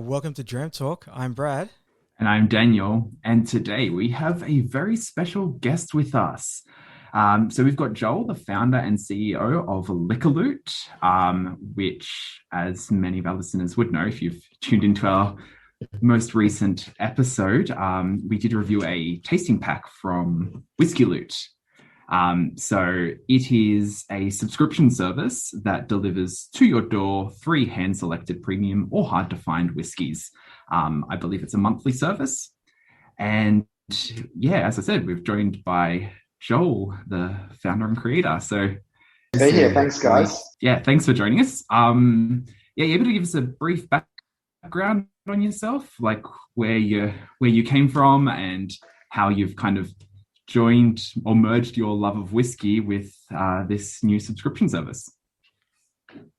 welcome to Dram Talk. I'm Brad. And I'm Daniel, and today we have a very special guest with us. So we've got Joel, the founder and CEO of Liquor Loot, which, as many of our listeners would know, if you've tuned into our most recent episode, we did review a tasting pack from Whisky Loot. So it is a subscription service that delivers to your door 3 hand-selected premium or hard-to-find whiskies. I believe it's a monthly service. And yeah, as I said, we're joined by Joel, the founder and creator. So hey, here, thanks guys. Yeah, thanks for joining us. You able to give us a brief background on yourself, like where you came from and how you've kind of joined or merged your love of whiskey with this new subscription service?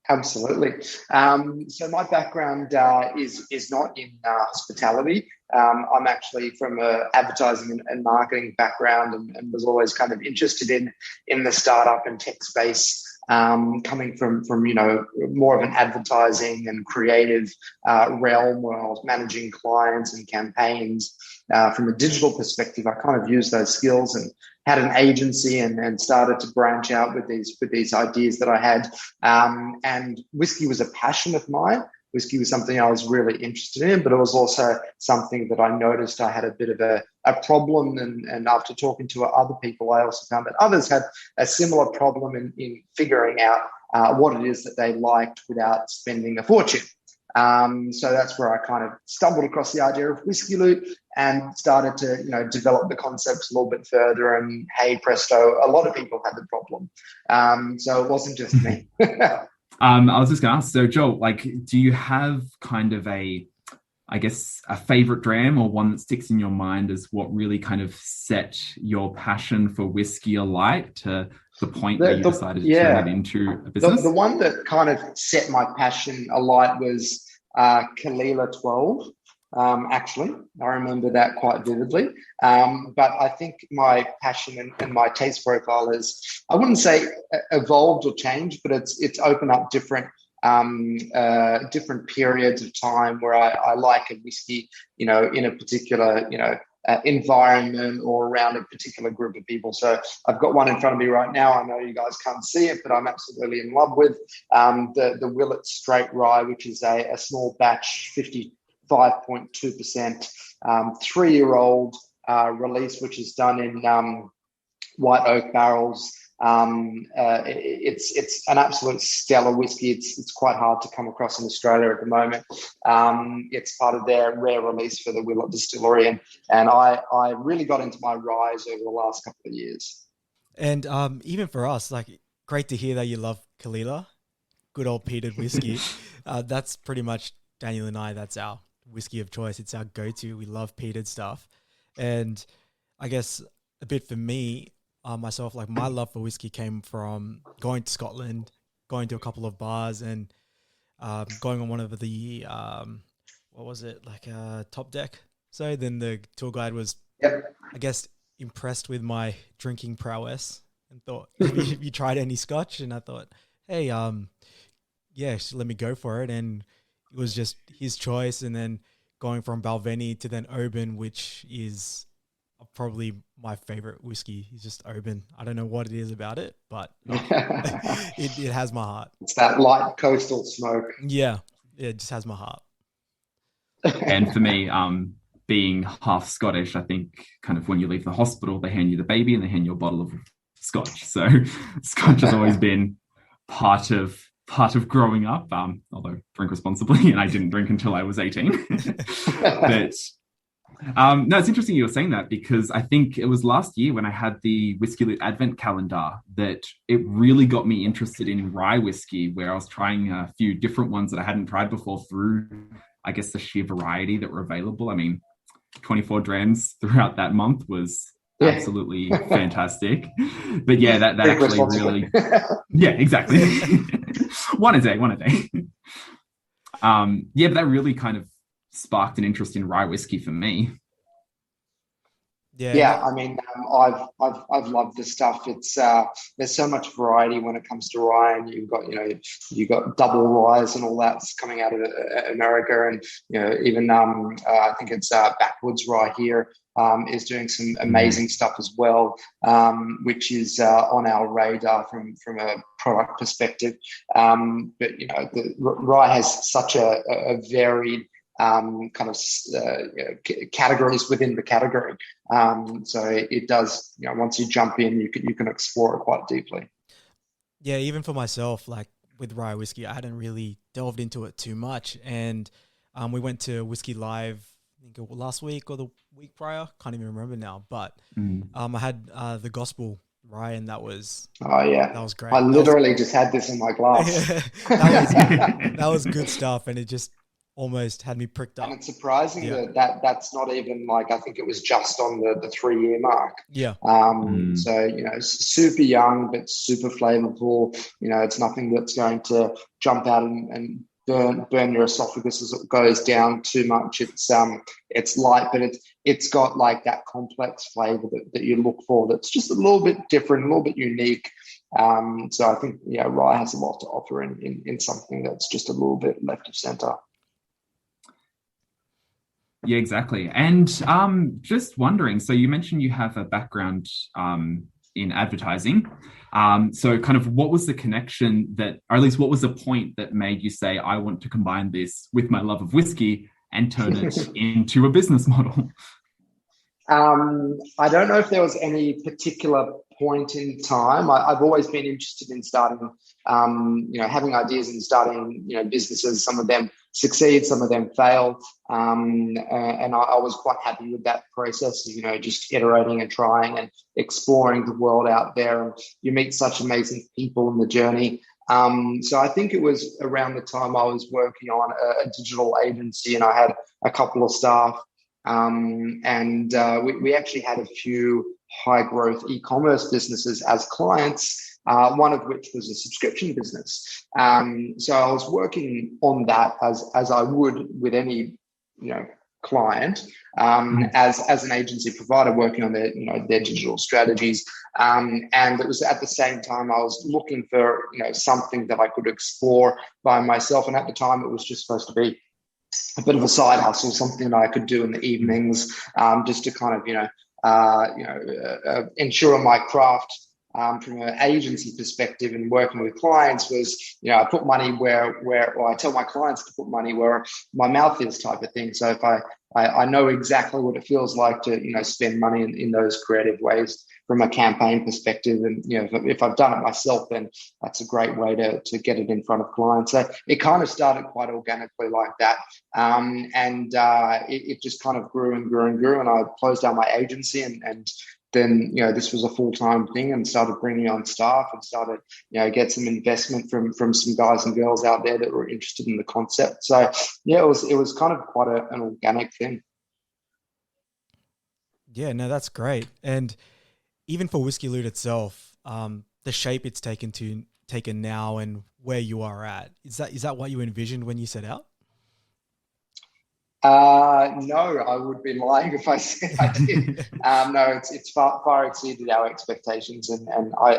Absolutely. So my background is not in hospitality. I'm actually from an advertising and marketing background, and was always kind of interested in the startup and tech space. Coming from more of an advertising and creative realm where I was managing clients and campaigns. From a digital perspective, I kind of used those skills and had an agency and started to branch out with these ideas that I had. And whiskey was a passion of mine. Whiskey was something I was really interested in, but it was also something that I noticed I had a bit of a problem. And after talking to other people, I also found that others had a similar problem in figuring out what it is that they liked without spending a fortune. So that's where I kind of stumbled across the idea of Whisky Loot and started to, develop the concepts a little bit further. And hey, presto, a lot of people had the problem. So it wasn't just me. I was just going to ask, so Joel, do you have kind of a favorite dram or one that sticks in your mind as what really kind of set your passion for whiskey alight to the point where you decided to turn it into a business? The one that kind of set my passion alight was Corowa 12. Actually, I remember that quite vividly. But I think my passion and my taste profile has, I wouldn't say evolved or changed, but it's opened up different periods of time where I like a whiskey, in a particular, environment or around a particular group of people. So I've got one in front of me right now. I know you guys can't see it, but I'm absolutely in love with the Willet Straight Rye, which is a small batch, 55.2%, 3-year-old release, which is done in white oak barrels. It's an absolute stellar whiskey. It's quite hard to come across in Australia at the moment. It's part of their rare release for the Willet Distillery, and I really got into my ryes over the last couple of years. And even for us, great to hear that you love Kalila, good old peated whiskey. That's pretty much Daniel and I. That's our whiskey of choice. It's our go-to. We love peated stuff, and I guess a bit for me. Myself, my love for whiskey came from going to Scotland, going to a couple of bars, and going on one of the top deck. So then the tour guide was, I guess, impressed with my drinking prowess and thought, have you tried any scotch? And I thought, hey, let me go for it. And it was just his choice. And then going from Balvenie to then Oban, which is probably my favorite whiskey. Is just Oban. I don't know what it is about it, but it has my heart. It's that light coastal smoke. Yeah, it just has my heart. And for me, being half Scottish, I think kind of when you leave the hospital, they hand you the baby and they hand you a bottle of scotch. So scotch has always been part of growing up, although drink responsibly, and I didn't drink until I was 18. But no, it's interesting you were saying that, because I think it was last year when I had the Whisky Loot Advent calendar that it really got me interested in rye whiskey, where I was trying a few different ones that I hadn't tried before through, I guess, the sheer variety that were available. I mean, 24 drams throughout that month was absolutely fantastic. But yeah, that actually really, yeah, exactly. one a day. But that really kind of sparked an interest in rye whiskey for me. Yeah. Yeah, I mean, I've loved this stuff. It's there's so much variety when it comes to rye, and you've got double ryes and all that's coming out of America, and even I think it's Backwoods Rye here is doing some amazing stuff as well, which is on our radar from a product perspective. But the rye has such a varied categories within the category. So it does, once you jump in, you can explore it quite deeply. Yeah, even for myself, like with rye whiskey, I hadn't really delved into it too much. And we went to Whiskey Live, I think it was last week or the week prior, can't even remember now. But I had the Gospel rye, and that was that was great. I literally just had this in my glass. That was good stuff, and it just almost had me pricked up. And it's surprising that's not even like, I think it was just on the 3-year mark. Yeah. So, super young, but super flavorful. It's nothing that's going to jump out and burn your esophagus as it goes down too much. It's light, but it's got like that complex flavor that you look for. That's just a little bit different, a little bit unique. So I think, rye has a lot to offer in something that's just a little bit left of center. Yeah, exactly. And just wondering, so you mentioned you have a background in advertising. So kind of what was the connection or at least what was the point that made you say, I want to combine this with my love of whiskey and turn it into a business model? I don't know if there was any particular point in time. I've always been interested in starting, having ideas and starting, businesses. Some of them succeed, some of them fail. And I was quite happy with that process, just iterating and trying and exploring the world out there. And you meet such amazing people in the journey. So I think it was around the time I was working on a digital agency, and I had a couple of staff. And we actually had a few high growth e-commerce businesses as clients, one of which was a subscription business. So I was working on that as I would with any, client, as an agency provider working on their digital strategies. And it was at the same time I was looking for, something that I could explore by myself. And at the time it was just supposed to be a bit of a side hustle, something that I could do in the evenings, just to kind of, ensure my craft from an agency perspective and working with clients was, I put money or I tell my clients to put money where my mouth is type of thing. So if I know exactly what it feels like to, spend money in those creative ways from a campaign perspective. And, if I've done it myself, then that's a great way to get it in front of clients. So it kind of started quite organically like that. And it just kind of grew and grew and grew. And I closed down my agency and then, this was a full-time thing, and started bringing on staff and started, get some investment from some guys and girls out there that were interested in the concept. So yeah, it was kind of quite an organic thing. Yeah, no, that's great. And even for Whisky Loot itself, the shape it's taken now and where you are at, is that what you envisioned when you set out? No, I would be lying if I said I did. No, it's far exceeded our expectations, and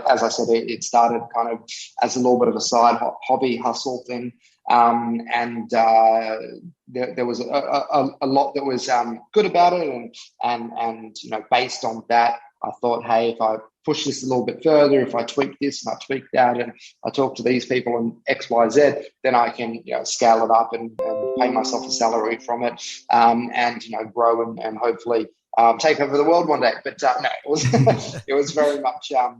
as I said, it started kind of as a little bit of a side hobby hustle thing, and there was a lot that was good about it, and based on that, I thought, hey, if I push this a little bit further, if I tweak this and I tweak that, and I talk to these people and X, Y, Z, then I can scale it up and pay myself a salary from it, and grow and hopefully take over the world one day. But no, it was very much a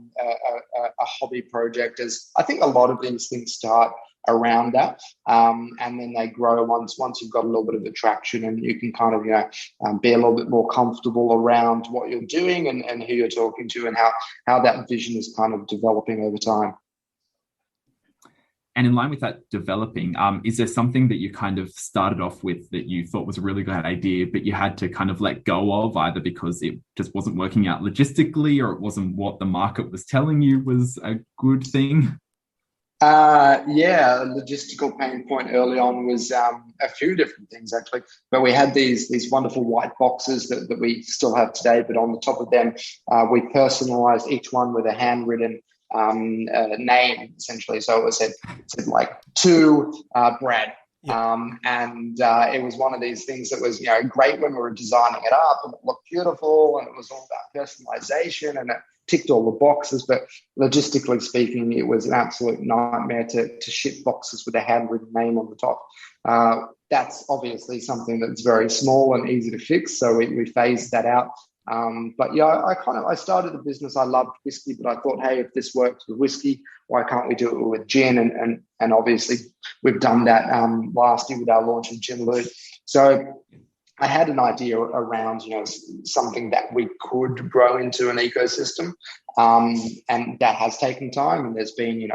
hobby project, as I think a lot of these things start around that, and then they grow once you've got a little bit of attraction, and you can kind of be a little bit more comfortable around what you're doing and who you're talking to, and how that vision is kind of developing over time. And in line with that developing, is there something that you kind of started off with that you thought was a really good idea, but you had to kind of let go of, either because it just wasn't working out logistically, or it wasn't what the market was telling you was a good thing? Yeah, a logistical pain point early on was a few different things actually. But we had these wonderful white boxes that we still have today. But on the top of them, we personalised each one with a handwritten name essentially. So it said like to Brad. Yeah. And it was one of these things that was, great when we were designing it up, and it looked beautiful, and it was all about personalization, and it ticked all the boxes. But logistically speaking, it was an absolute nightmare to ship boxes with a handwritten name on the top. That's obviously something that's very small and easy to fix, so we phased that out. But yeah, I started the business. I loved whiskey, but I thought, hey, if this works with whiskey, why can't we do it with gin? And obviously we've done that last year with our launch of Gin Loot. So I had an idea around, something that we could grow into an ecosystem, and that has taken time. And there's been,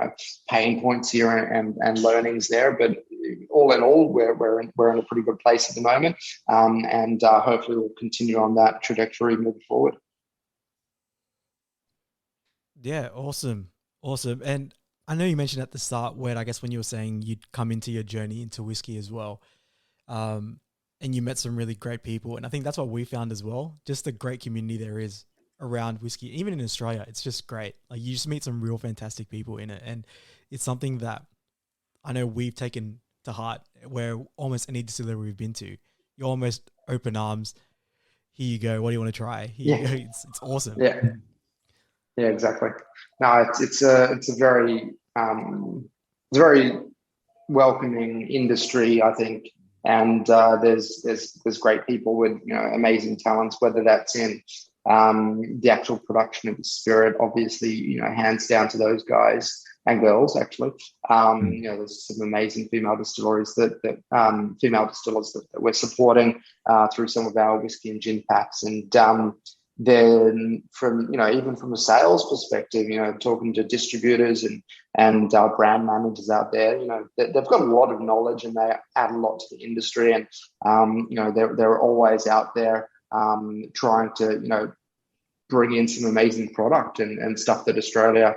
pain points here and learnings there. But all in all, we're in a pretty good place at the moment, and hopefully we'll continue on that trajectory moving forward. Yeah, awesome. And I know you mentioned at the start when you were saying you'd come into your journey into whiskey as well. And you met some really great people. And I think that's what we found as well. Just the great community there is around whiskey. Even in Australia, it's just great. Like, you just meet some real fantastic people in it. And it's something that I know we've taken to heart, where almost any distillery we've been to, you almost open arms. Here you go. What do you want to try? Here you go. It's awesome. Yeah. Yeah, exactly. No, it's a very welcoming industry, I think. And there's great people with amazing talents, whether that's in the actual production of the spirit, obviously, hands down to those guys and girls actually. There's some amazing female distilleries female distillers that we're supporting through some of our whiskey and gin packs. And then from even from a sales perspective, talking to distributors and brand managers out there, they've got a lot of knowledge and they add a lot to the industry. And they're always out there trying to bring in some amazing product and stuff that Australia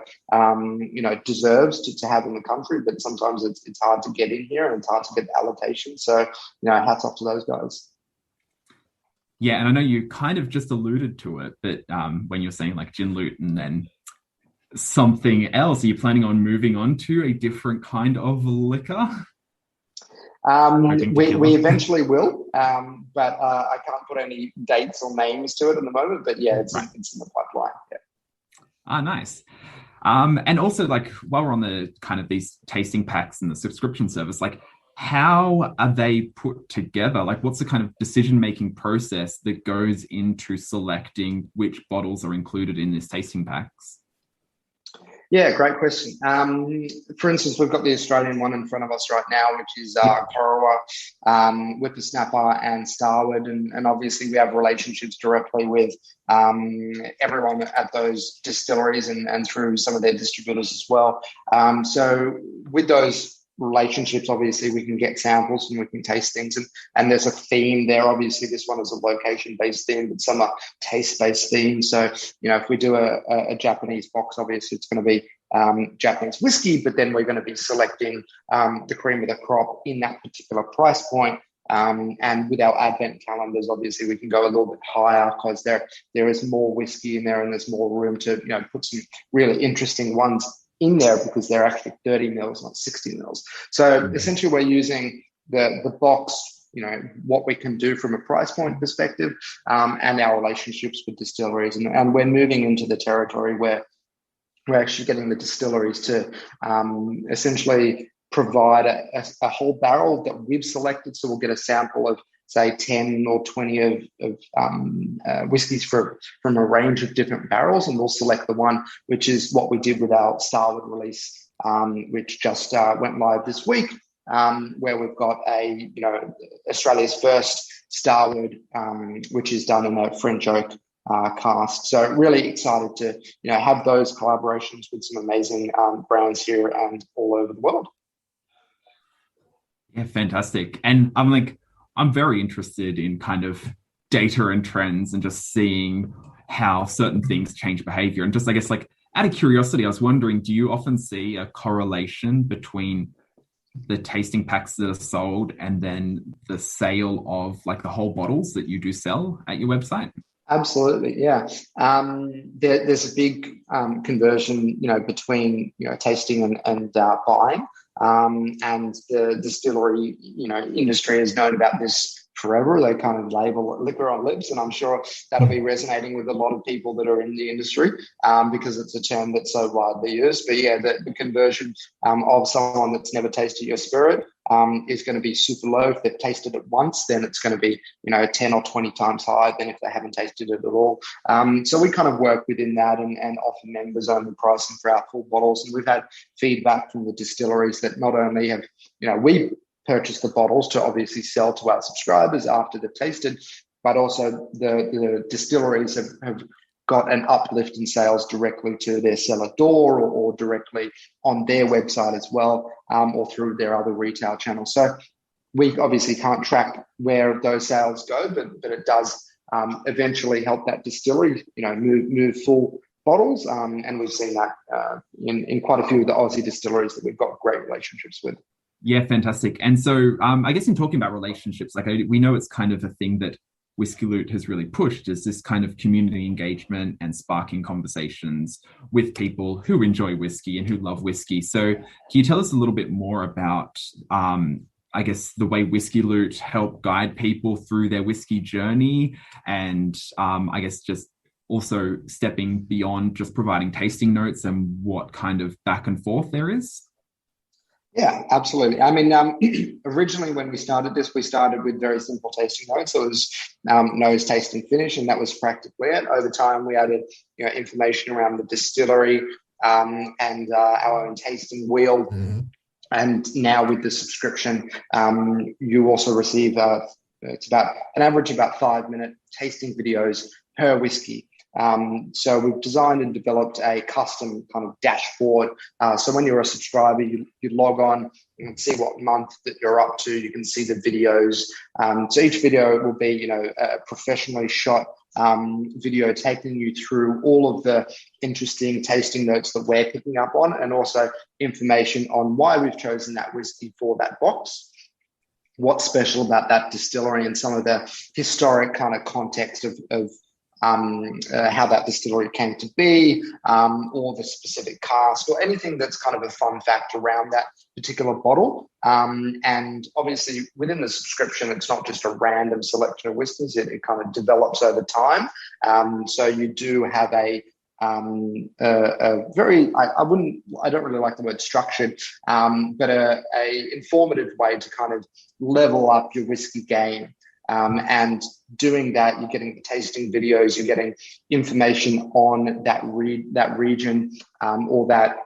deserves to have in the country. But sometimes it's hard to get in here and it's hard to get the allocation. So hats off to those guys. Yeah, and I know you kind of just alluded to it, but when you're saying like Gin Loot and then something else, are you planning on moving on to a different kind of liquor? We eventually will, but I can't put any dates or names to it at the moment. But yeah, it's in the pipeline. Yeah. Nice. And also, like, while we're on the kind of these tasting packs and the subscription service, like, how are they put together? Like, what's the kind of decision-making process that goes into selecting which bottles are included in this tasting packs? Yeah, great question. For instance, we've got the Australian one in front of us right now, which is Corowa, Whippersnapper and Starward. And obviously we have relationships directly with everyone at those distilleries and through some of their distributors as well. So with those relationships, obviously we can get samples and we can taste things, and there's a theme there. Obviously this one is a location-based theme, but some are taste-based themes. So if we do a Japanese box, obviously it's going to be Japanese whiskey, but then we're going to be selecting the cream of the crop in that particular price point. And with our advent calendars, obviously we can go a little bit higher because there is more whiskey in there and there's more room to put some really interesting ones in there because they're actually 30 mils, not 60 mils. So essentially we're using the box, what we can do from a price point perspective, and our relationships with distilleries. And we're moving into the territory where we're actually getting the distilleries to essentially provide a whole barrel that we've selected. So we'll get a sample of, say, 10 or 20 of whiskies from a range of different barrels, and we'll select the one, which is what we did with our Starward release, which just went live this week, where we've got Australia's first Starward, which is done in a French oak cask. So really excited to have those collaborations with some amazing brands here and all over the world. Yeah, fantastic. And I'm very interested in kind of data and trends and just seeing how certain things change behavior. And just, I guess, like, out of curiosity, I was wondering, do you often see a correlation between the tasting packs that are sold and then the sale of like the whole bottles that you do sell at your website? Absolutely, yeah. There's a big conversion, between tasting and buying, and the distillery, industry has known about this forever. They kind of label liquor on lips, and I'm sure that'll be resonating with a lot of people that are in the industry, because it's a term that's so widely used. But yeah, the conversion of someone that's never tasted your spirit is going to be super low. If they've tasted it once, then it's going to be 10 or 20 times higher than if they haven't tasted it at all. So we kind of work within that and offer members only pricing for our full bottles. And we've had feedback from the distilleries that not only have we purchase the bottles to obviously sell to our subscribers after they've tasted, but also the distilleries have got an uplift in sales directly to their cellar door or directly on their website as well, or through their other retail channels. So we obviously can't track where those sales go, but it does eventually help that distillery, move full bottles. And we've seen that in quite a few of the Aussie distilleries that we've got great relationships with. Yeah, fantastic. And so I guess in talking about relationships, like we know it's kind of a thing that Whisky Loot has really pushed, is this kind of community engagement and sparking conversations with people who enjoy whiskey and who love whiskey. So can you tell us a little bit more about, I guess, the way Whisky Loot help guide people through their whiskey journey, and I guess just also stepping beyond just providing tasting notes and what kind of back and forth there is? Yeah, absolutely. I mean, originally when we started this, we started with very simple tasting notes. So it was nose, taste, and finish, and that was practically it. Over time, we added information around the distillery and our own tasting wheel. Mm-hmm. And now with the subscription, you also receive it's about an average about 5-minute tasting videos per whiskey. So we've designed and developed a custom kind of dashboard. So when you're a subscriber, you log on, you can see what month that you're up to. You can see the videos. So each video will be, a professionally shot video taking you through all of the interesting tasting notes that we're picking up on, and also information on why we've chosen that whiskey for that box, what's special about that distillery, and some of the historic kind of context of how that distillery came to be, or the specific cask, or anything that's kind of a fun fact around that particular bottle. And obviously within the subscription, it's not just a random selection of whiskies, it kind of develops over time. So you do have a very, I don't really like the word structured, but a informative way to kind of level up your whiskey game. And doing that, you're getting the tasting videos, you're getting information on that region, or that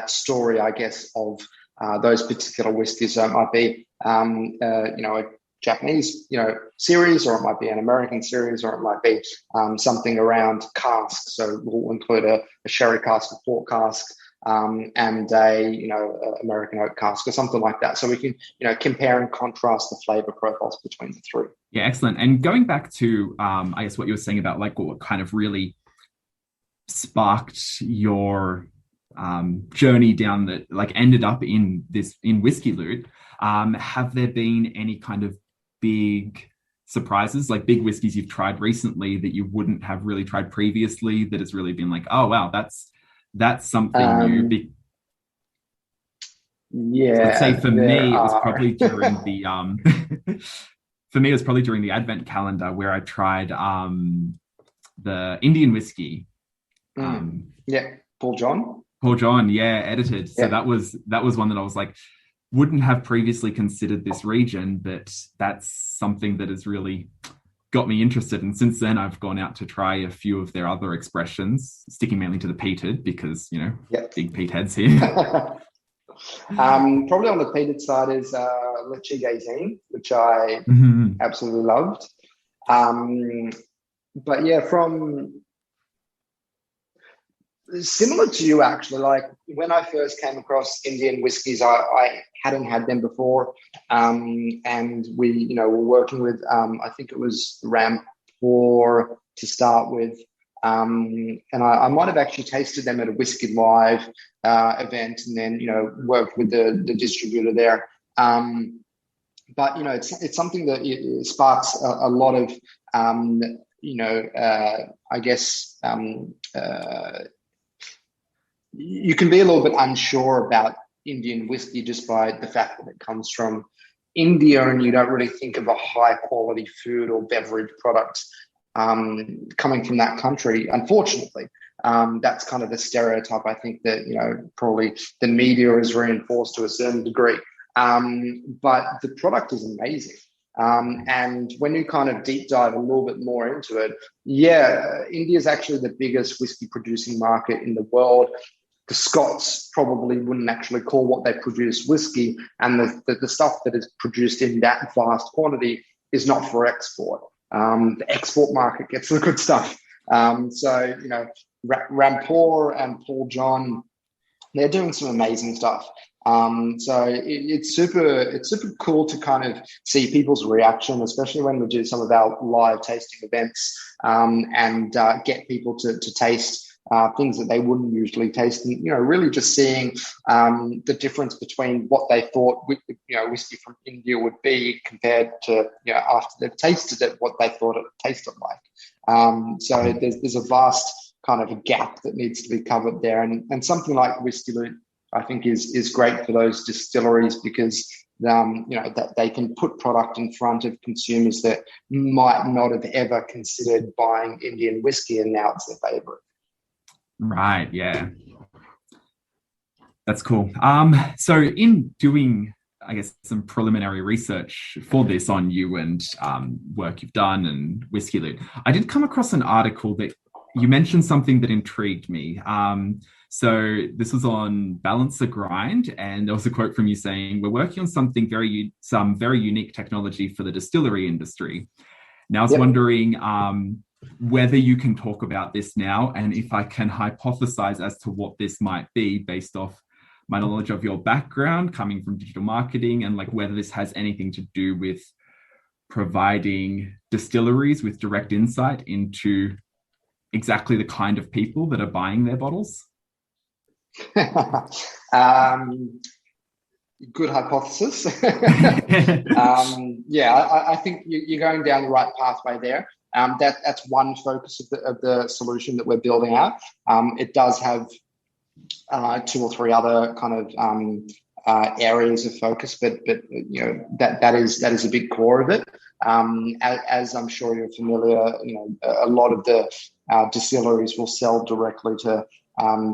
story, I guess, of those particular whiskies. So it might be, a Japanese, series, or it might be an American series, or it might be something around casks. So we'll include a sherry cask, a port cask, and a American oak cask or something like that. So we can compare and contrast the flavor profiles between the three. Yeah, excellent. And going back to I guess what you were saying about like what kind of really sparked your journey down that, like, ended up in Whisky Loot, have there been any kind of big surprises, like big whiskeys you've tried recently that you wouldn't have really tried previously, that has really been like, oh wow, that's something new? Yeah, let's say for me, it was probably during the for me, it was probably during the Advent calendar where I tried the Indian whiskey. Paul John, edited. So that was one that I was like, wouldn't have previously considered this region, but that's something that has really got me interested. And since then, I've gone out to try a few of their other expressions, sticking mainly to the peated because, big peat heads here. Probably on the peated side is Leche 18, which I absolutely loved. But yeah, from similar to you, actually, like when I first came across Indian whiskies, I hadn't had them before. And we, were working with, I think it was Ram 4 to start with. And I might have actually tasted them at a Whisky Live event, and then worked with the distributor there. But it's something that it sparks a lot of I guess you can be a little bit unsure about Indian whiskey just by the fact that it comes from India, and you don't really think of a high quality food or beverage product coming from that country. Unfortunately, that's kind of the stereotype I think that probably the media has reinforced to a certain degree. But the product is amazing. And when you kind of deep dive a little bit more into it, India is actually the biggest whiskey producing market in the world. The Scots probably wouldn't actually call what they produce whiskey, and the stuff that is produced in that vast quantity is not for export. The export market gets the good stuff. So Rampur and Paul John, they're doing some amazing stuff. So it's super cool to kind of see people's reaction, especially when we do some of our live tasting events, and get people to taste things that they wouldn't usually taste, and really just seeing the difference between what they thought whiskey from India would be compared to after they've tasted it, what they thought it tasted like. So there's a vast kind of a gap that needs to be covered there, and something like Whisky Loot I think is great for those distilleries, because that they can put product in front of consumers that might not have ever considered buying Indian whiskey, and now it's their favorite. Right, yeah. That's cool. So in doing, I guess, some preliminary research for this on you and work you've done and Whisky Loot, I did come across an article that you mentioned something that intrigued me. So this was on Balance the Grind, and there was a quote from you saying, "We're working on some very unique technology for the distillery industry." Now I was wondering whether you can talk about this now, and if I can hypothesize as to what this might be based off my knowledge of your background coming from digital marketing, and like whether this has anything to do with providing distilleries with direct insight into exactly the kind of people that are buying their bottles. Good hypothesis. I think you're going down the right pathway there. That's one focus of the solution that we're building out. It does have 2 or 3 other kind of areas of focus, but that is a big core of it. As I'm sure you're familiar, a lot of the distilleries will sell directly to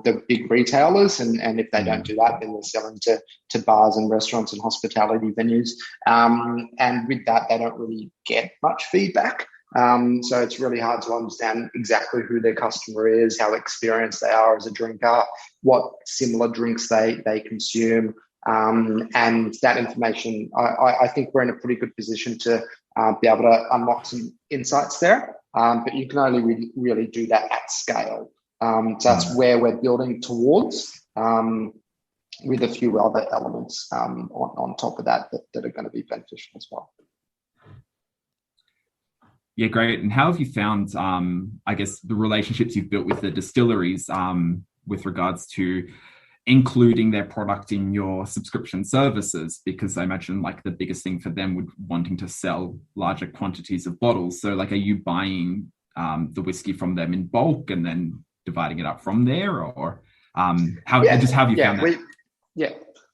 the big retailers, and if they don't do that, then they're selling to bars and restaurants and hospitality venues. And with that, they don't really get much feedback. So it's really hard to understand exactly who their customer is, how experienced they are as a drinker, what similar drinks they consume. And that information, I think we're in a pretty good position to be able to unlock some insights there. But you can only really do that at scale. So that's where we're building towards, with a few other elements on top of that are going to be beneficial as well. Yeah, great. And how have you found, I guess, the relationships you've built with the distilleries with regards to including their product in your subscription services? Because I imagine like the biggest thing for them would wanting to sell larger quantities of bottles. So like, are you buying the whiskey from them in bulk and then dividing it up from there, or how have you found that?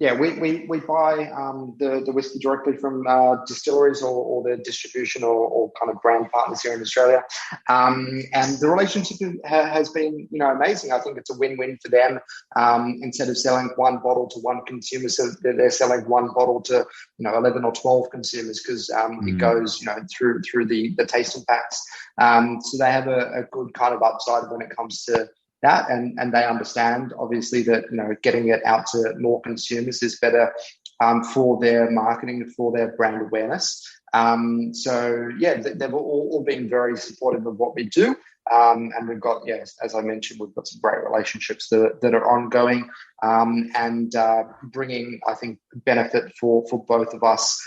We buy the whiskey directly from distilleries or the distribution or kind of brand partners here in Australia, and the relationship has been amazing. I think it's a win-win for them. Instead of selling one bottle to one consumer, so they're selling one bottle to 11 or 12 consumers, because it goes through the tasting packs. So they have a good kind of upside when it comes to that, and they understand obviously that getting it out to more consumers is better for their marketing, for their brand awareness. So they've all been very supportive of what we do, and we've got as I mentioned, we've got some great relationships that are ongoing, and bringing, I think, benefit for both of us.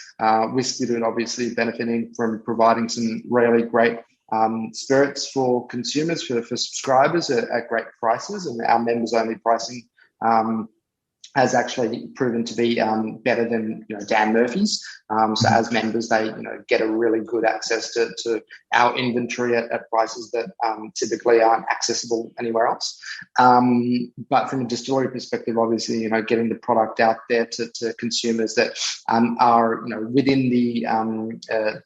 Whisky Loot obviously benefiting from providing some really great spirits for consumers, for subscribers at great prices, and our members only pricing has actually proven to be better than Dan Murphy's. So as members, they get a really good access to our inventory at prices that typically aren't accessible anywhere else. But from a distillery perspective, obviously, getting the product out there to consumers that are within the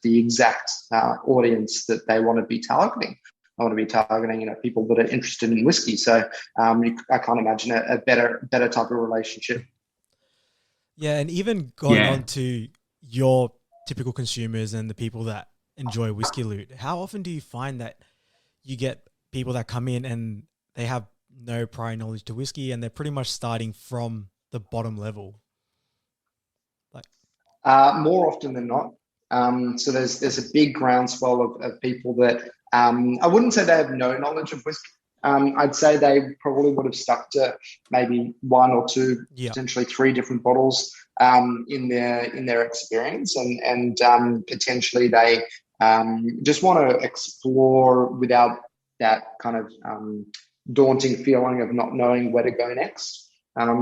exact audience that they want to be targeting. I want to be targeting, people that are interested in whiskey. So I can't imagine a better type of relationship. Yeah, and even going on to your typical consumers and the people that enjoy Whisky Loot, how often do you find that you get people that come in and they have no prior knowledge to whiskey and they're pretty much starting from the bottom level? More often than not. So there's a big groundswell of people that I wouldn't say they have no knowledge of whiskey. I'd say they probably would have stuck to maybe one or two, potentially three different bottles in their experience, and potentially they just want to explore without that kind of daunting feeling of not knowing where to go next.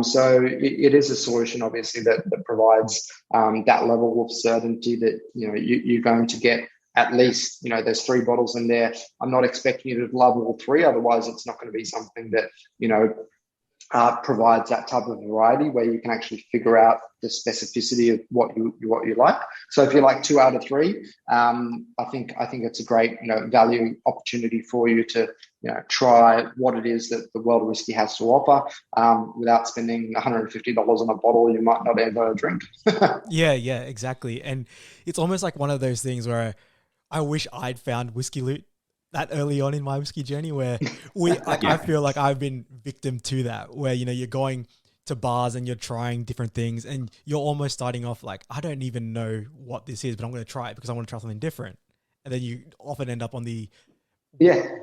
So it is a solution, obviously, that provides that level of certainty that you're going to get at least, there's 3 bottles in there. I'm not expecting you to love all 3, otherwise it's not going to be something that provides that type of variety where you can actually figure out the specificity of what you like. So if you like 2 out of 3, I think it's a great value opportunity for you to try what it is that the world of whiskey has to offer without spending $150 on a bottle you might not ever drink. Yeah, exactly. And it's almost like one of those things where I wish I'd found Whisky Loot that early on in my whiskey journey, where I feel like I've been victim to that, where you're going to bars and you're trying different things and you're almost starting off like, I don't even know what this is, but I'm going to try it because I want to try something different. And then you often end up on the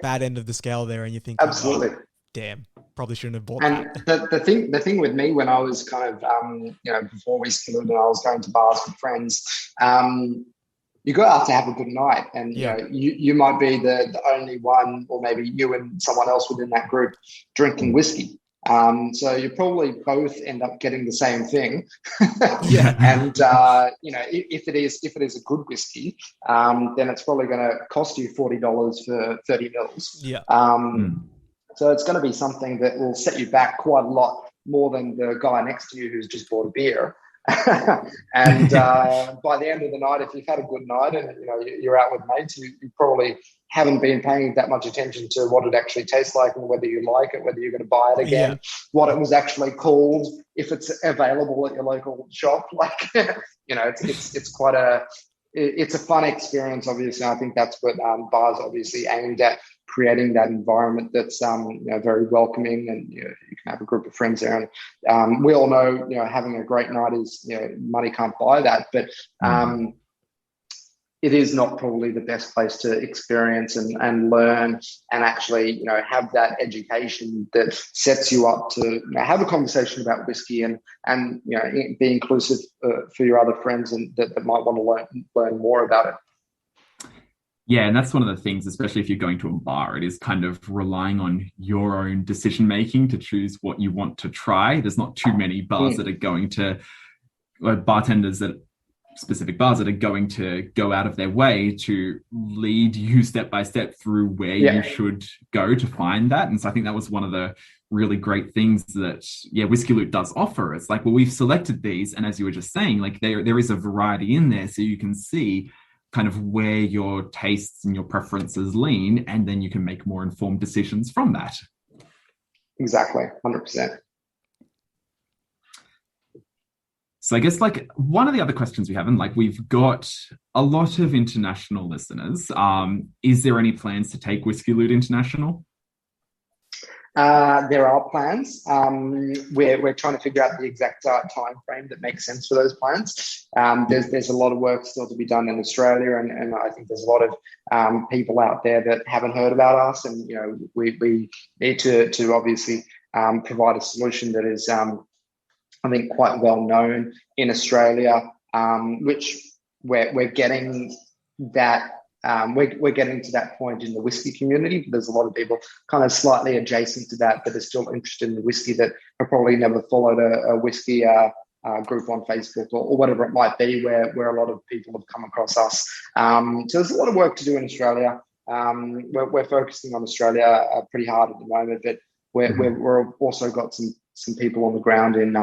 bad end of the scale there, and you think, absolutely, damn, probably shouldn't have bought and that. The thing with me when I was kind of before Whisky Loot and I was going to bars with friends, you go out to have a good night, and you might be the only one, or maybe you and someone else within that group drinking whiskey. So you probably both end up getting the same thing. And if it is a good whiskey, then it's probably going to cost you $40 for 30 mils. So it's going to be something that will set you back quite a lot more than the guy next to you who's just bought a beer. And by the end of the night, if you've had a good night and you're out with mates, you probably haven't been paying that much attention to what it actually tastes like and whether you like it, whether you're going to buy it again, what it was actually called, if it's available at your local shop. It's quite it's a fun experience, obviously. I think that's what bars obviously aimed at, creating that environment that's very welcoming, and you can have a group of friends there. And we all know having a great night is money can't buy that, but it is not probably the best place to experience and learn and actually have that education that sets you up to have a conversation about whiskey and be inclusive for your other friends and that might want to learn more about it. Yeah, and that's one of the things, especially if you're going to a bar, it is kind of relying on your own decision-making to choose what you want to try. There's not too many bars that are going to, bartenders at specific bars that are going to go out of their way to lead you step by step through where you should go to find that. And so I think that was one of the really great things that, Whisky Loot does offer. It's like, well, we've selected these, and as you were just saying, like there is a variety in there, so you can see kind of where your tastes and your preferences lean, and then you can make more informed decisions from that. Exactly, 100%. So I guess one of the other questions we have, and we've got a lot of international listeners. Is there any plans to take Whisky Loot international? There are plans. We're trying to figure out the exact time frame that makes sense for those plans. There's a lot of work still to be done in Australia, and I think there's a lot of people out there that haven't heard about us, and we need to obviously provide a solution that is I think quite well known in Australia, which we're getting that we're getting to that point in the whiskey community. There's a lot of people kind of slightly adjacent to that are still interested in whiskey that have probably never followed a whiskey group on Facebook or whatever it might be, where a lot of people have come across us. So there's a lot of work to do in Australia. We're focusing on Australia pretty hard at the moment, but we're also got some people on the ground in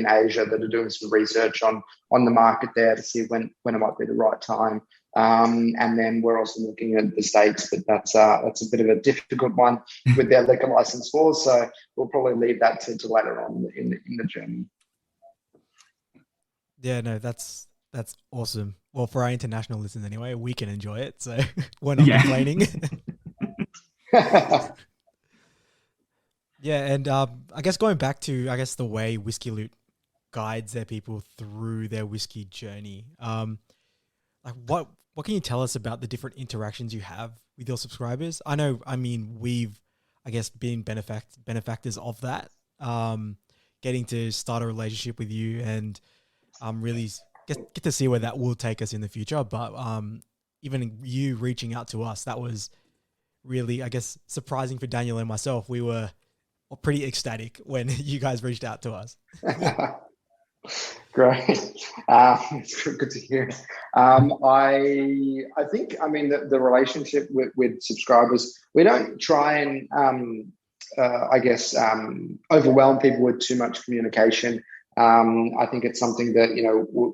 Asia that are doing some research on the market there to see when it might be the right time. And then we're also looking at the States, but that's a bit of a difficult one with their liquor license laws. So we'll probably leave that to later on in the journey. Yeah, no, that's awesome. Well, for our international listeners anyway, we can enjoy it, so we're not complaining. Yeah, and I guess going back to the way Whisky Loot guides their people through their whiskey journey. Like what can you tell us about the different interactions you have with your subscribers? We've been benefactors of that. Getting to start a relationship with you and really get to see where that will take us in the future. But even you reaching out to us, that was really, surprising for Daniel and myself. We were pretty ecstatic when you guys reached out to us. Great. It's good to hear. I think, the relationship with subscribers, we don't try and, overwhelm people with too much communication. I think it's something that,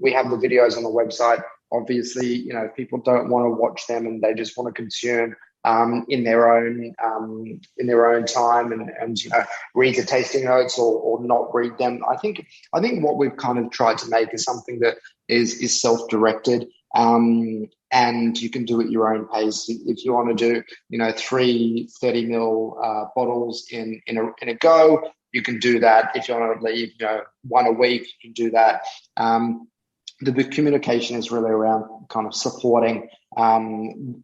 we have the videos on the website. Obviously, if people don't want to watch them and they just want to consume in their own time and read the tasting notes or not read them. I think what we've kind of tried to make is something that is self-directed, and you can do it your own pace. If you want to do 3 30 ml bottles in a go, you can do that. If you want to leave one a week, you can do that. The communication is really around kind of supporting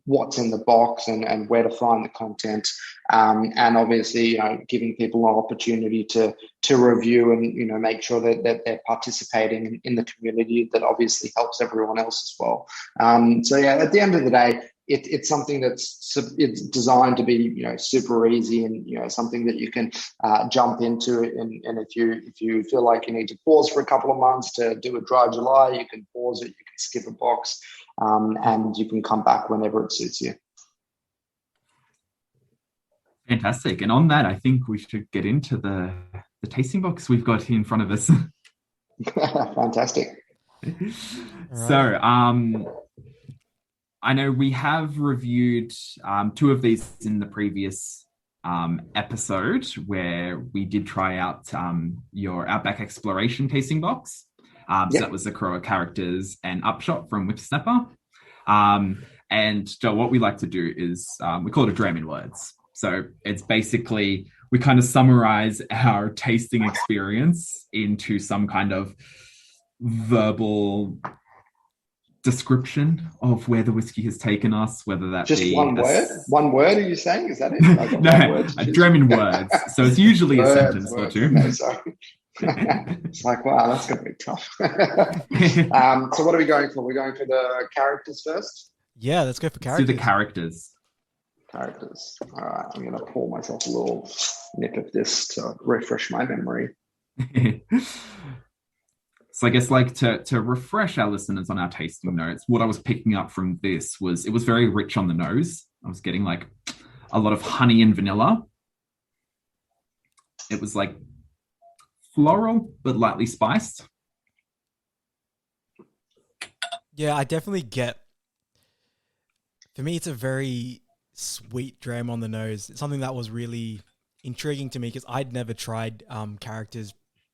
what's in the box and where to find the content, and obviously giving people an opportunity to review and make sure that they're participating in the community. That obviously helps everyone else as well. At the end of the day, it's something it's designed to be super easy and something that you can jump into. And if you feel like you need to pause for a couple of months to do a dry July, you can pause it, you can skip a box, and you can come back whenever it suits you. Fantastic. And on that, I think we should get into the tasting box we've got in front of us. Fantastic. So I know we have reviewed 2 of these in the previous episode where we did try out your Outback Exploration tasting box. So that was the Corowa Characters and Upshot from Whippersnapper. And Joel, what we like to do is we call it a Dram in words. So it's basically, we kind of summarize our tasting experience into some kind of verbal description of where the whiskey has taken us, whether that just be one word. Are you saying? Is that it? No, a Dram in words. So it's usually a sentence or two. No, sorry. It's like, wow, that's going to be tough. So what are we going for? We're going for the characters first? Yeah, let's go for characters. Do the characters. All right, I'm going to pour myself a little nip of this to refresh my memory. So I guess to refresh our listeners on our tasting notes, what I was picking up from this was it was very rich on the nose. I was getting like a lot of honey and vanilla. It was like floral, but lightly spiced. Yeah, I definitely get, for me, it's a very sweet dram on the nose. It's something that was really intriguing to me because I'd never tried characters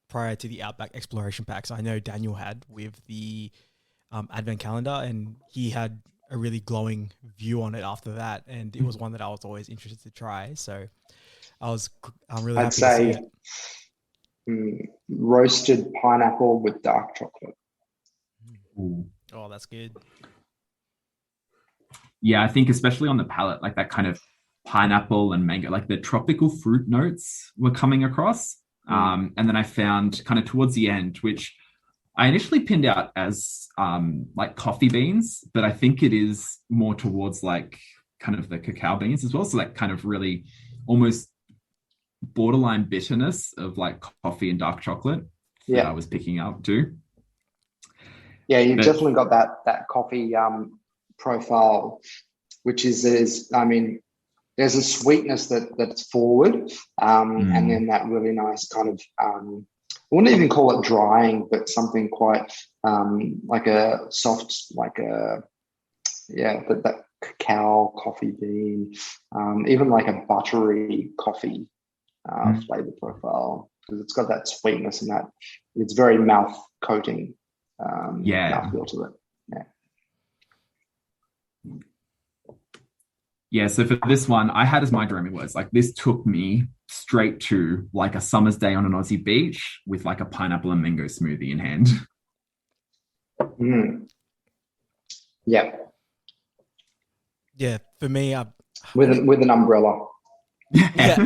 prior to the Outback Exploration packs. I know Daniel had with the Advent calendar, and he had a really glowing view on it after that, and it was one that I was always interested to try. So I'm really happy to see it. Roasted pineapple with dark chocolate. Ooh. Oh, that's good. Yeah, I think especially on the palate, like that kind of pineapple and mango, like the tropical fruit notes were coming across. And then I found kind of towards the end, which I initially pinned out as like coffee beans, but I think it is more towards like kind of the cacao beans as well. So like kind of really almost borderline bitterness of like coffee and dark chocolate that I was picking up too. Yeah, you've definitely got that coffee profile, which is I mean, there's a sweetness that's forward, and then that really nice kind of I wouldn't even call it drying, but something quite like a soft, like that cacao coffee bean, even like a buttery coffee flavor profile, because it's got that sweetness and that it's very mouth coating mouthfeel to it. Yeah, so for this one, I had as my dreaming words, like this took me straight to like a summer's day on an Aussie beach with like a pineapple and mango smoothie in hand. Yeah. Yeah, for me, with an umbrella. Yeah.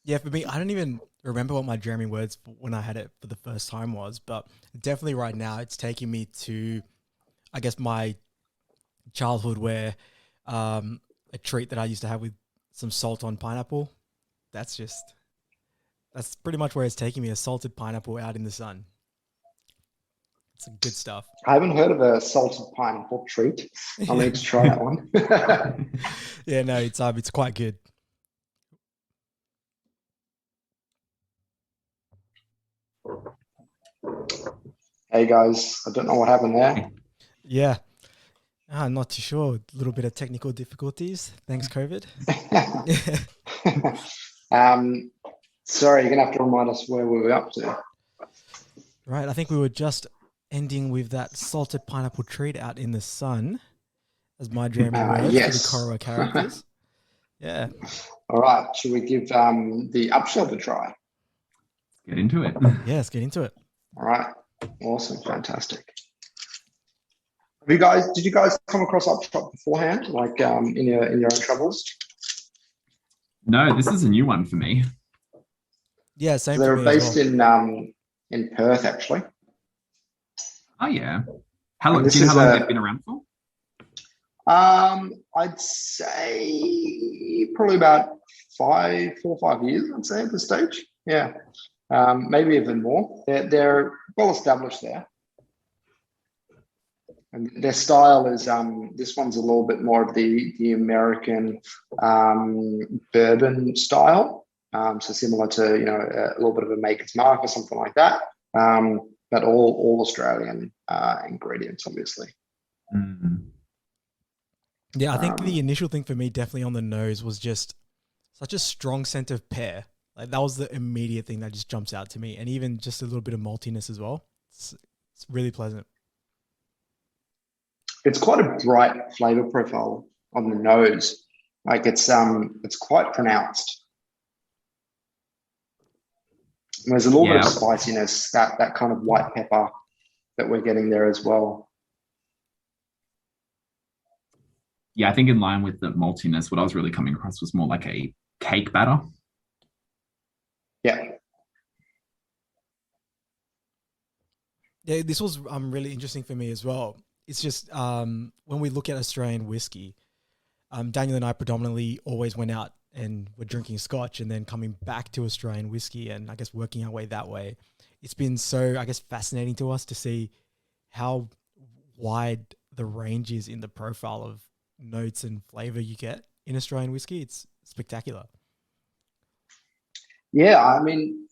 Yeah, for me, I don't even remember what my dreaming words when I had it for the first time was, but definitely right now it's taking me to, I guess, my childhood where a treat that I used to have with some salt on pineapple. That's pretty much where it's taking me, a salted pineapple out in the sun. It's good stuff. I haven't heard of a salted pineapple treat. I'll need to try that one. Yeah, no, it's quite good. Hey guys, I don't know what happened there. Yeah. I'm not too sure. A little bit of technical difficulties. Thanks, COVID. Sorry, you're going to have to remind us where we were up to. Right. I think we were just ending with that salted pineapple treat out in the sun as my dreaming words for the Corowa characters. Yeah. All right. Should we give the upshot a try? Get into it. Yeah, let's get into it. All right. Awesome. Fantastic. Did you guys come across Upshot beforehand, like in your own travels? No, this is a new one for me. Yeah, same. So they're based in Perth, actually. Oh yeah. How long? Do you know how long they've been around for? I'd say probably about 4 or 5 years. I'd say at this stage. Yeah, maybe even more. They're well established there. And their style is this one's a little bit more of the American bourbon style, so similar to a little bit of a Maker's Mark or something like that, but all Australian ingredients, obviously. Yeah, I think the initial thing for me, definitely on the nose, was just such a strong scent of pear. Like that was the immediate thing that just jumps out to me, and even just a little bit of maltiness as well. It's really pleasant. It's quite a bright flavor profile on the nose. Like it's quite pronounced. And there's a little bit of spiciness, that kind of white pepper that we're getting there as well. Yeah, I think in line with the maltiness, what I was really coming across was more like a cake batter. Yeah. Yeah, this was really interesting for me as well. It's just when we look at Australian whiskey, Daniel and I predominantly always went out and were drinking scotch and then coming back to Australian whiskey and I guess working our way that way. It's been so, I guess, fascinating to us to see how wide the range is in the profile of notes and flavor you get in Australian whiskey. It's spectacular. Yeah, I mean,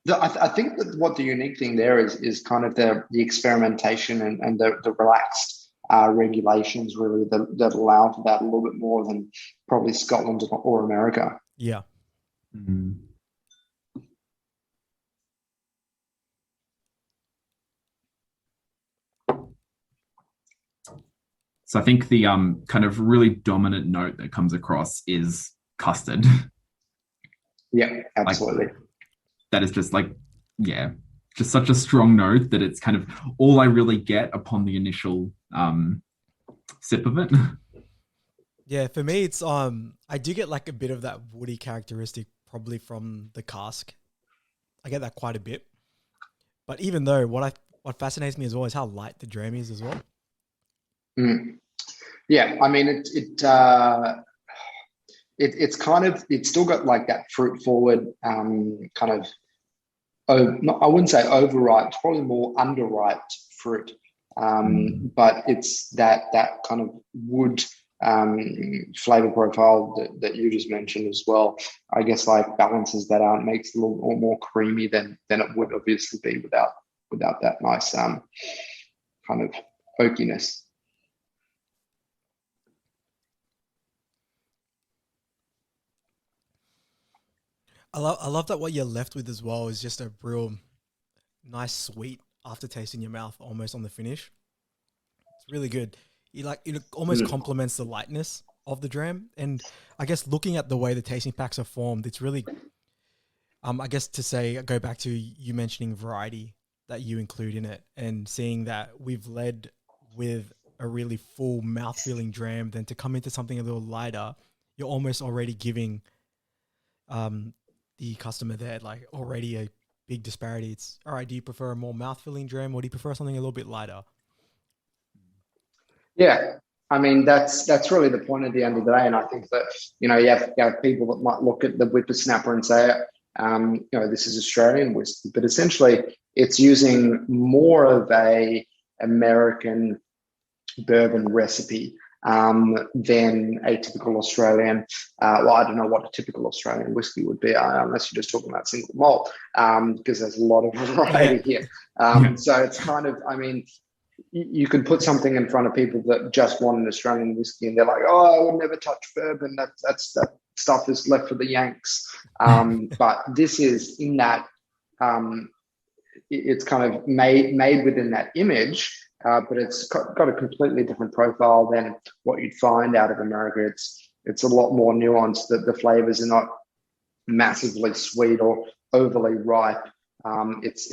I think that what the unique thing there is kind of the experimentation and the relaxed regulations really that allow for that a little bit more than probably Scotland or America. Yeah. Mm-hmm. So I think the kind of really dominant note that comes across is custard. Yeah, absolutely. That is just like, just such a strong note that it's kind of all I really get upon the initial sip of it. Yeah, for me, it's I do get like a bit of that woody characteristic probably from the cask. I get that quite a bit. But even though what fascinates me as well is how light the dram is as well. Mm. Yeah, I mean it's kind of, it's still got like that fruit forward kind of, I wouldn't say overripe, it's probably more underripe fruit. But it's that kind of wood flavor profile that you just mentioned as well. I guess like balances that out, makes it a little more creamy than it would obviously be without that nice kind of oakiness. I love that what you're left with as well is just a real nice sweet aftertaste in your mouth, almost on the finish. It's really good. It almost complements the lightness of the dram. And I guess looking at the way the tasting packs are formed, it's really, I guess go back to you mentioning variety that you include in it, and seeing that we've led with a really full mouth-feeling dram, then to come into something a little lighter, you're almost already giving the customer there like already a big disparity. It's all right. Do you prefer a more mouth-filling dram, or do you prefer something a little bit lighter? Yeah, I mean that's really the point at the end of the day, and I think that you have people that might look at the whippersnapper and say, this is Australian whiskey, but essentially it's using more of a American bourbon recipe than a typical Australian. Well, I don't know what a typical Australian whiskey would be, unless you're just talking about single malt, because there's a lot of variety here. So it's kind of, I mean, you could put something in front of people that just want an Australian whiskey, and they're like, "Oh, I would never touch bourbon. That stuff is left for the Yanks." But this is in that. It's kind of made within that image, but it's got a completely different profile than what you'd find out of America. It's a lot more nuanced. That the flavors are not massively sweet or overly ripe. It's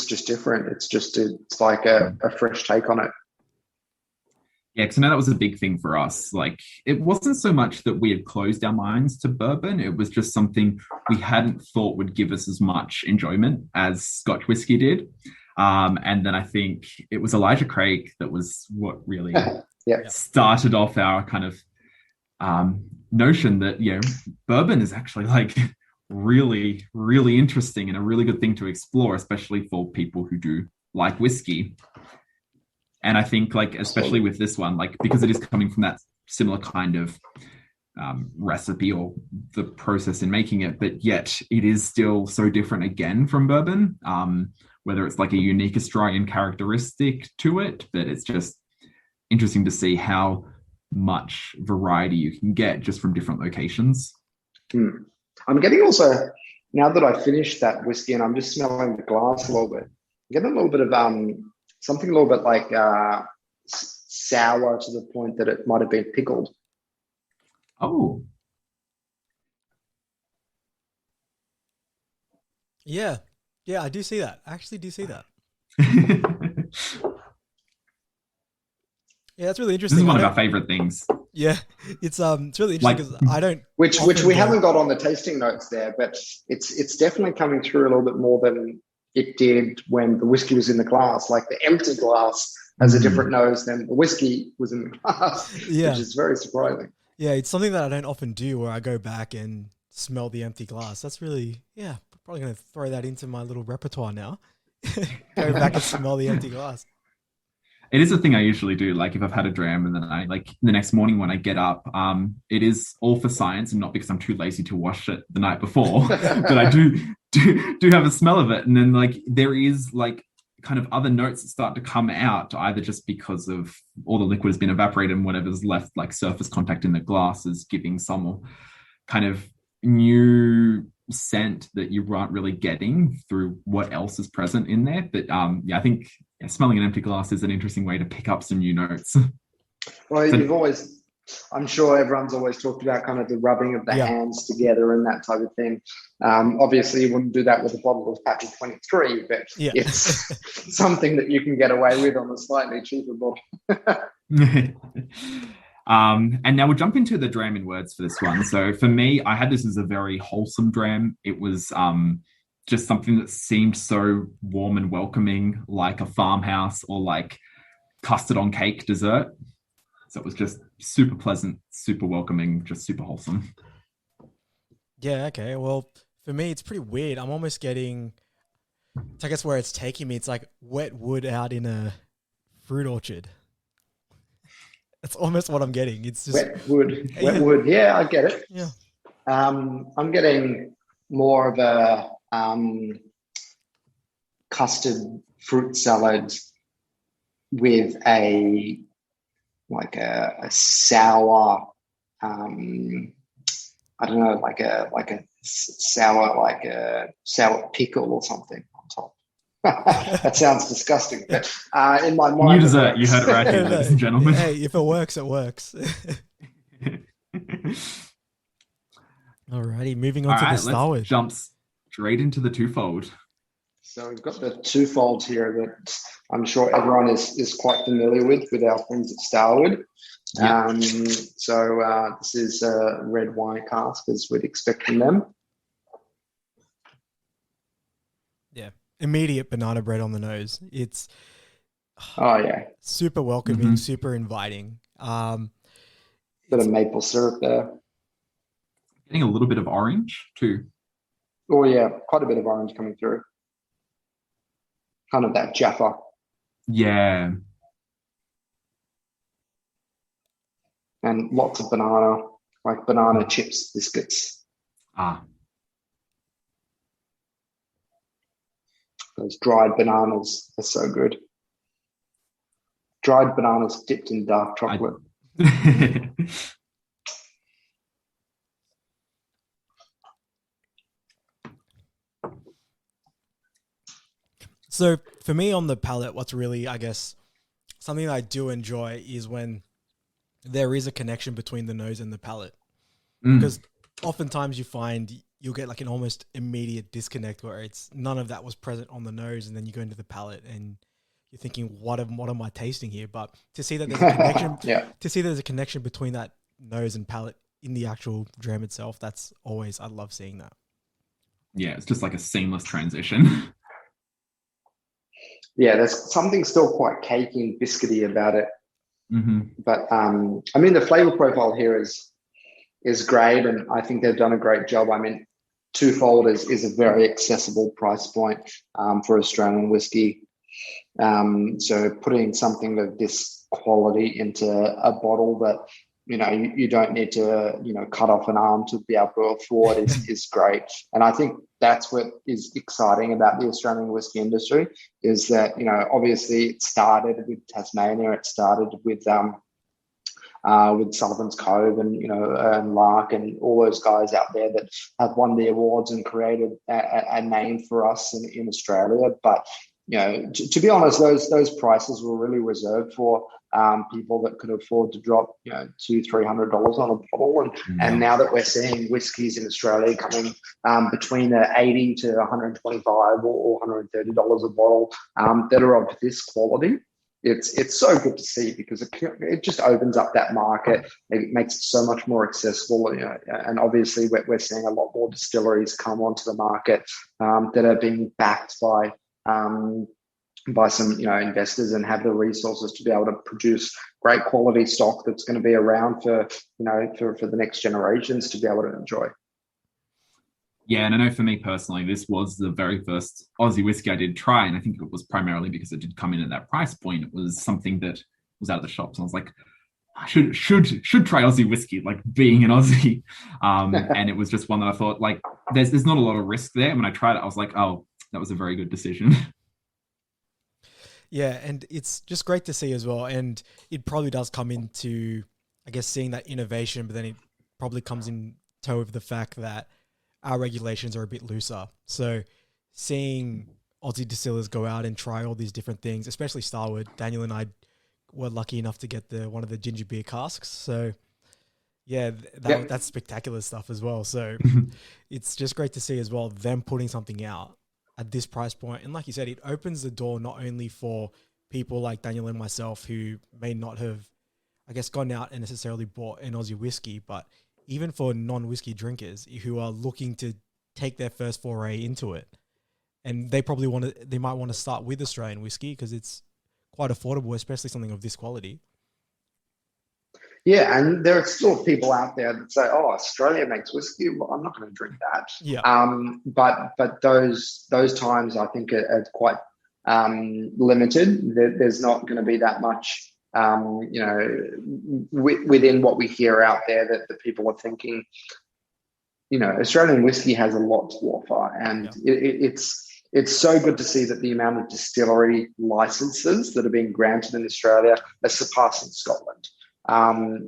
just different. It's like a fresh take on it. Yeah, because I know that was a big thing for us. Like, it wasn't so much that we had closed our minds to bourbon. It was just something we hadn't thought would give us as much enjoyment as Scotch whiskey did. And then I think it was Elijah Craig that was what really started off our kind of notion that, bourbon is actually like really, really interesting and a really good thing to explore, especially for people who do like whiskey. And I think, like, especially with this one, like, because it is coming from that similar kind of recipe or the process in making it, but yet it is still so different again from bourbon, whether it's like a unique Australian characteristic to it, but it's just interesting to see how much variety you can get just from different locations. I'm getting also, now that I finished that whiskey and I'm just smelling the glass a little bit, I'm getting a little bit of something a little bit like sour to the point that it might have been pickled. Oh. Yeah, I do see that. I actually do see that. Yeah, that's really interesting. This is one of our favorite things. Yeah, it's really interesting because I don't. Which we haven't got on the tasting notes there, but it's definitely coming through a little bit more than it did when the whiskey was in the glass. Like the empty glass has a different nose than the whiskey was in the glass, which is very surprising. Yeah, it's something that I don't often do, where I go back and smell the empty glass. That's really, probably going to throw that into my little repertoire now. Go back and smell the empty glass. It is a thing I usually do. Like, if I've had a dram and then I, like, the next morning when I get up, it is all for science and not because I'm too lazy to wash it the night before, but I do have a smell of it. And then, like, there is like kind of other notes that start to come out, either just because of all the liquid has been evaporated and whatever's left, like surface contact in the glass, is giving some kind of new scent that you aren't really getting through what else is present in there. But I think smelling an empty glass is an interesting way to pick up some new notes. Well, I'm sure everyone's always talked about kind of the rubbing of the hands together and that type of thing. Obviously, you wouldn't do that with a bottle of Patrick 23, but it's something that you can get away with on a slightly cheaper bottle. And now we'll jump into the dram in words for this one. So for me, I had this as a very wholesome dram. It was just something that seemed so warm and welcoming, like a farmhouse or like custard on cake dessert. So it was just super pleasant, super welcoming, just super wholesome. Yeah, okay. Well, for me, it's pretty weird. I'm almost getting, I guess where it's taking me, it's like wet wood out in a fruit orchard. That's almost what I'm getting. It's just wet wood. Wet wood. Yeah, I get it. Yeah. I'm getting more of a custard fruit salad with a sour, I don't know, like a sour pickle or something on top. That sounds disgusting, but in my mind, new dessert. You heard it right here, ladies and gentlemen. Hey, if it works, it works. Alrighty, moving on to the Starward. Let's jump straight into the twofold. So we've got the twofold here that I'm sure everyone is quite familiar with our friends at Starward. Yep. This is a red wine cask, as we'd expect from them. Yeah, immediate banana bread on the nose. It's super welcoming, super inviting. Bit of maple syrup there. Getting a little bit of orange too. Oh yeah, quite a bit of orange coming through. Kind of that Jaffa. Yeah. And lots of banana, like banana chips, biscuits. Those dried bananas are so good. Dried bananas dipped in dark chocolate. So for me on the palate, what's really, I guess, something that I do enjoy is when there is a connection between the nose and the palate. Because oftentimes you find you'll get like an almost immediate disconnect where it's none of that was present on the nose, and then you go into the palate and you're thinking, what am I tasting here? But to see that there's a connection, to see there's a connection between that nose and palate in the actual dram itself, that's always, I love seeing that. Yeah, it's just like a seamless transition. Yeah, there's something still quite cakey and biscuity about it. But I mean, the flavor profile here is great, and I think they've done a great job. I mean, twofold is a very accessible price point for Australian whiskey. So putting something of this quality into a bottle that you don't need to cut off an arm to be able to afford is great. And I think that's what is exciting about the Australian whiskey industry is that obviously it started with Tasmania, it started with Sullivan's Cove and Lark and all those guys out there that have won the awards and created a name for us in Australia. But to be honest, those prices were really reserved for people that could afford to drop $200-300 on a bottle, and now that we're seeing whiskies in Australia coming between $80 to $125 or $130 a bottle that are of this quality. It's so good to see because it just opens up that market. It makes it so much more accessible. And obviously we're seeing a lot more distilleries come onto the market that are being backed by some investors and have the resources to be able to produce great quality stock that's going to be around for the next generations to be able to enjoy. Yeah, and I know for me personally, this was the very first Aussie whiskey I did try, and I think it was primarily because it did come in at that price point. It was something that was out of the shops, and I was like, I should try Aussie whiskey, like being an Aussie. And it was just one that I thought, like, there's not a lot of risk there. And when I tried it, I was like, oh, that was a very good decision. Yeah, and it's just great to see as well. And it probably does come into, I guess, seeing that innovation, but then it probably comes in tow with the fact that our regulations are a bit looser. So seeing Aussie distillers go out and try all these different things, especially Starward. Daniel and I were lucky enough to get one of the ginger beer casks. So yeah, that's spectacular stuff as well. So it's just great to see as well them putting something out at this price point. And like you said, it opens the door not only for people like Daniel and myself who may not have, I guess, gone out and necessarily bought an Aussie whiskey, but even for non-whiskey drinkers who are looking to take their first foray into it, and they might want to start with Australian whiskey because it's quite affordable, especially something of this quality. Yeah, and there are still people out there that say, "Oh, Australia makes whiskey. Well, I'm not going to drink that." Yeah. But those times I think are quite limited. There's not going to be that much, within what we hear out there that people are thinking. Australian whiskey has a lot to offer, and it's so good to see that the amount of distillery licenses that are being granted in Australia are surpassing Scotland.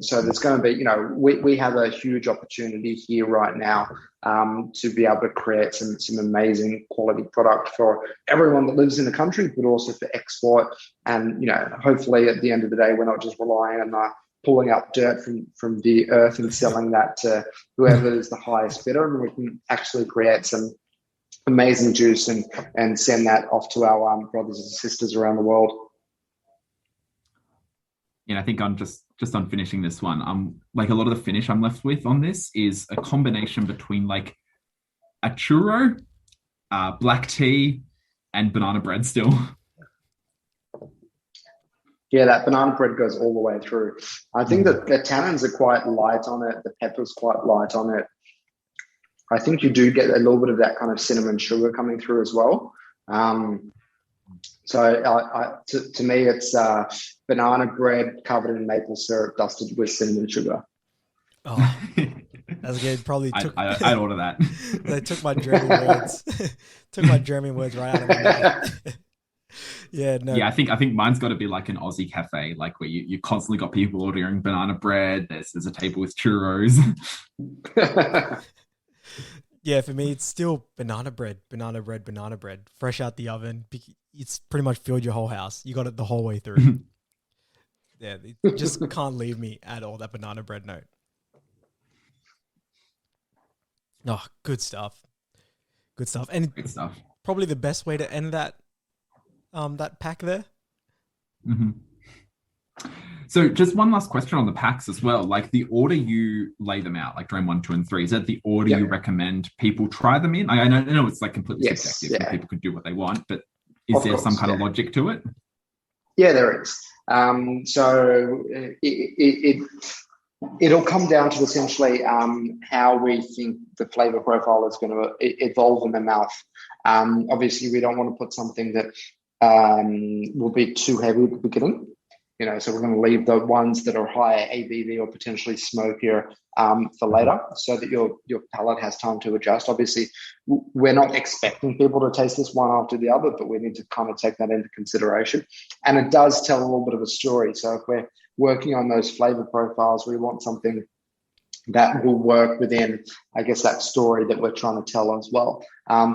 So there's going to be, we have a huge opportunity here right now to be able to create some amazing quality product for everyone that lives in the country, but also for export. And, hopefully at the end of the day, we're not just relying on pulling up dirt from the earth and selling that to whoever is the highest bidder. And we can actually create some amazing juice and send that off to our brothers and sisters around the world. I think I'm just on finishing this one. Like a lot of the finish I'm left with on this is a combination between like a churro, black tea, and banana bread still. Yeah, that banana bread goes all the way through. I think that the tannins are quite light on it. The pepper's quite light on it. I think you do get a little bit of that kind of cinnamon sugar coming through as well. So to me, it's banana bread covered in maple syrup, dusted with cinnamon sugar. Oh, that's good. Probably took. I'd order that. They took my German words. Took my German words right out of my mouth. Yeah, no. Yeah, I think mine's got to be like an Aussie cafe, like where you constantly got people ordering banana bread. There's a table with churros. Yeah, for me, it's still banana bread, fresh out the oven. It's pretty much filled your whole house. You got it the whole way through. Yeah, it just can't leave me at all, that banana bread note. Oh, good stuff. Good stuff. And Good stuff. Probably the best way to end that pack there. Mm-hmm. So just one last question on the packs as well. Like the order you lay them out, like Dram 1, 2, and 3, is that the order you recommend people try them in? I know it's like completely subjective and people can do what they want, but is there some kind of logic to it? Yeah, there is. So it'll come down to essentially how we think the flavor profile is going to evolve in the mouth. Obviously, we don't want to put something that will be too heavy at the beginning. So we're going to leave the ones that are higher ABV or potentially smokier for later, so that your palate has time to adjust. Obviously, we're not expecting people to taste this one after the other, but we need to kind of take that into consideration. And it does tell a little bit of a story. So if we're working on those flavor profiles, we want something that will work within, I guess, that story that we're trying to tell as well.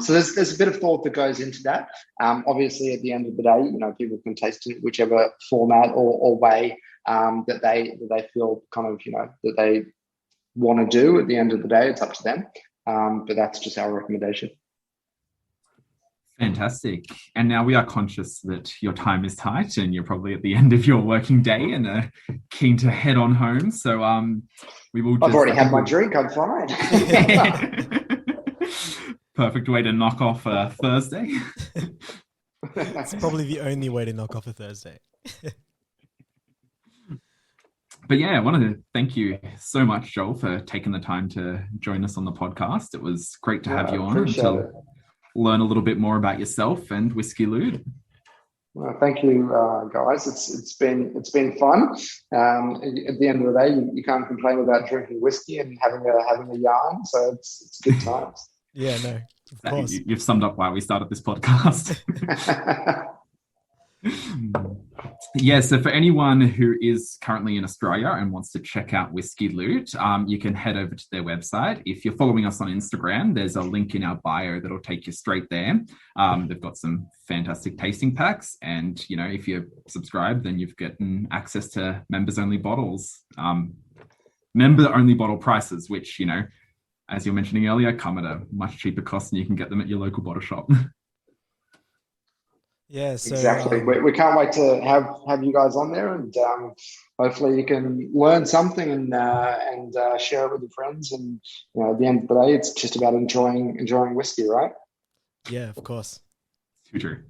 So there's a bit of thought that goes into that. Obviously, at the end of the day, people can taste it whichever format or way that they feel kind of, that they want to do. At the end of the day, it's up to them. But that's just our recommendation. Fantastic. And now we are conscious that your time is tight and you're probably at the end of your working day and are keen to head on home. So we will I've already had my drink. I'm fine. Perfect way to knock off a Thursday. It's probably the only way to knock off a Thursday. But yeah, I wanted to thank you so much, Joel, for taking the time to join us on the podcast. It was great to have you on and to learn a little bit more about yourself and Whisky Loot. Well, thank you, guys. It's been fun. At the end of the day, you can't complain about drinking whiskey and having a yarn. So it's good times. Yeah, no, of course. You've summed up why we started this podcast. Yeah, so for anyone who is currently in Australia and wants to check out Whisky Loot, you can head over to their website. If you're following us on Instagram, there's a link in our bio that'll take you straight there. They've got some fantastic tasting packs, and if you're subscribed, then you've gotten access to members-only bottles, member-only bottle prices, which as you were mentioning earlier, come at a much cheaper cost than you can get them at your local bottle shop. Yeah, so exactly. We can't wait to have you guys on there, and hopefully you can learn something and share it with your friends. And at the end of the day, it's just about enjoying whiskey, right? Yeah, of course. Too true.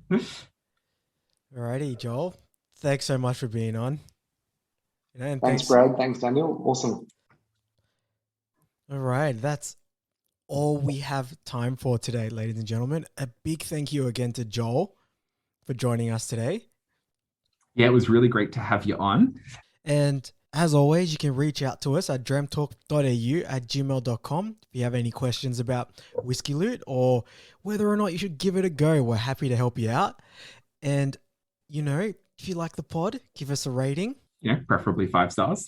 Alrighty, Joel. Thanks so much for being on. And Thanks, Brad. Thanks, Daniel. Awesome. All right, that's all we have time for today, ladies and gentlemen. A big thank you again to Joel for joining us today. Yeah, it was really great to have you on. And as always, you can reach out to us at dramtalk.au@gmail.com if you have any questions about Whisky Loot or whether or not you should give it a go. We're happy to help you out. And, if you like the pod, give us a rating. Yeah, preferably 5 stars.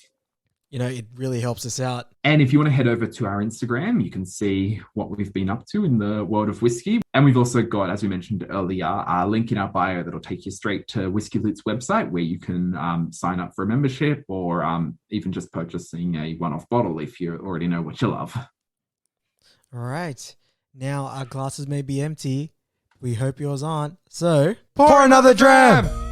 It really helps us out. And if you want to head over to our Instagram, you can see what we've been up to in the world of whiskey. And we've also got, as we mentioned earlier, a link in our bio that'll take you straight to Whisky Loot's website where you can sign up for a membership or even just purchasing a one-off bottle if you already know what you love. All right. Now our glasses may be empty. We hope yours aren't. So, pour another dram!